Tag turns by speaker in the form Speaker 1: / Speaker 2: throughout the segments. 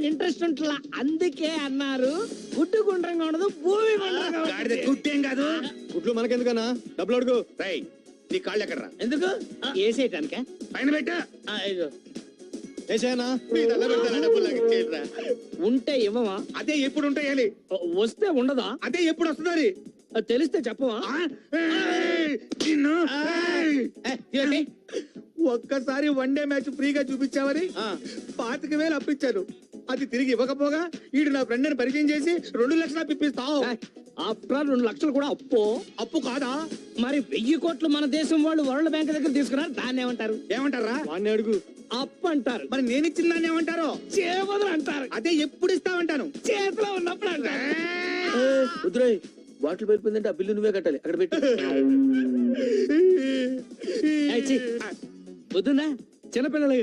Speaker 1: Interest ఉంటలా, అందుకే అన్నారు గుడ్డు గుండ్రంగా ఉండదు భూమి గుండ్రంగా ఉంటది.
Speaker 2: గుడ్డేం కాదు.
Speaker 3: గుడ్లు మనకెందుకన్నా, డబ్బులు అడుగు.
Speaker 2: రై నీ కాళ్ళు ఎక్కడరా?
Speaker 1: ఎందుకు వేసేయటానిక?
Speaker 2: పైన పెట్టా.
Speaker 3: వేసేయనా?
Speaker 1: ఉంటే ఇవ్వవా?
Speaker 2: అదే ఎప్పుడు ఉంటాయాలి,
Speaker 1: వస్తే ఉండదా?
Speaker 2: అదే ఎప్పుడు వస్తుంది.
Speaker 1: తెలిస్తే చెప్పవా?
Speaker 2: ఒక్కసారి వన్డే మ్యాచ్ ఫ్రీగా చూపించావని 25,000 అప్పించాను. అది తిరిగి ఇవ్వకపోగా ఈడు నా ఫ్రెండ్ అని పరిచయం చేసి 2 లక్షలు ఇప్పిస్తావు.
Speaker 1: అప్పుడు 2 లక్షలు కూడా అప్పు?
Speaker 2: అప్పు కాదా
Speaker 1: మరి 1000 కోట్లు మన దేశం వాళ్ళు వరల్డ్ బ్యాంక్ దగ్గర తీసుకున్నారు, దాన్ని ఏమంటారు?
Speaker 2: ఏమంటారా?
Speaker 3: వాడిని అడుగు.
Speaker 1: అప్పు అంటారు.
Speaker 2: మరి నేను ఇచ్చిన దాన్ని ఏమంటారు?
Speaker 1: చేబదులు అంటారు.
Speaker 2: అదే ఎప్పుడు ఇస్తామంటాను.
Speaker 1: చేతిలో ఉన్నప్పుడు అంటారు.
Speaker 4: వద్దురాయ్, బాటిల్ పడిపోయిందంటే ఆ బిల్లు నువ్వే కట్టాలి, అక్కడ పెట్టి.
Speaker 1: వద్దునా, చిన్నపిల్లలు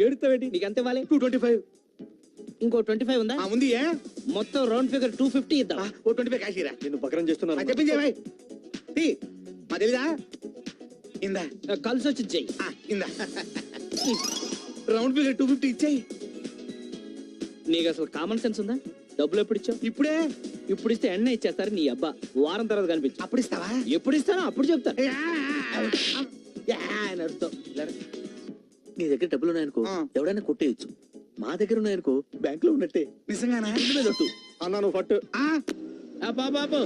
Speaker 1: ఏడుతావేటి? నీకు ఎంత ఇవ్వాలి?
Speaker 2: 225.
Speaker 1: ఇంకో 25 ఉందా?
Speaker 2: ఉంది.
Speaker 1: మొత్తం రౌండ్ ఫిగర్ 250 ఇద్దాం.
Speaker 2: ఓ 25 కాశీరా.
Speaker 3: నిన్ను బకరం చేస్తున్నాను.
Speaker 2: చెప్పించే మా తెలీదా? ఇందా
Speaker 1: కలిసి వచ్చి చెయ్యి.
Speaker 2: ఇందా రౌండ్ ఫిగర్ 250 ఇచ్చాయి.
Speaker 1: నీకు అసలు కామన్ సెన్స్ ఉందా? డబ్బులు ఎప్పుడు ఇచ్చావు?
Speaker 2: ఇప్పుడే.
Speaker 1: ఇప్పుడు ఇస్తే ఎన్న ఇచ్చేస్తారు నీ అబ్బా. వారం తర్వాత కనిపించు.
Speaker 2: అప్పుడు ఇస్తావా?
Speaker 1: ఎప్పుడు ఇస్తానో అప్పుడు చెప్తాను.
Speaker 4: నీ దగ్గర డబ్బులు ఉన్నాయనుకో ఎవడైనా కొట్టేయచ్చు. మా దగ్గర ఉన్నాయనుకో బ్యాంక్ లో ఉన్నట్టే.
Speaker 2: నిజంగానా?
Speaker 4: మీద
Speaker 3: అన్నా నువ్వు పట్టు.
Speaker 1: బాబు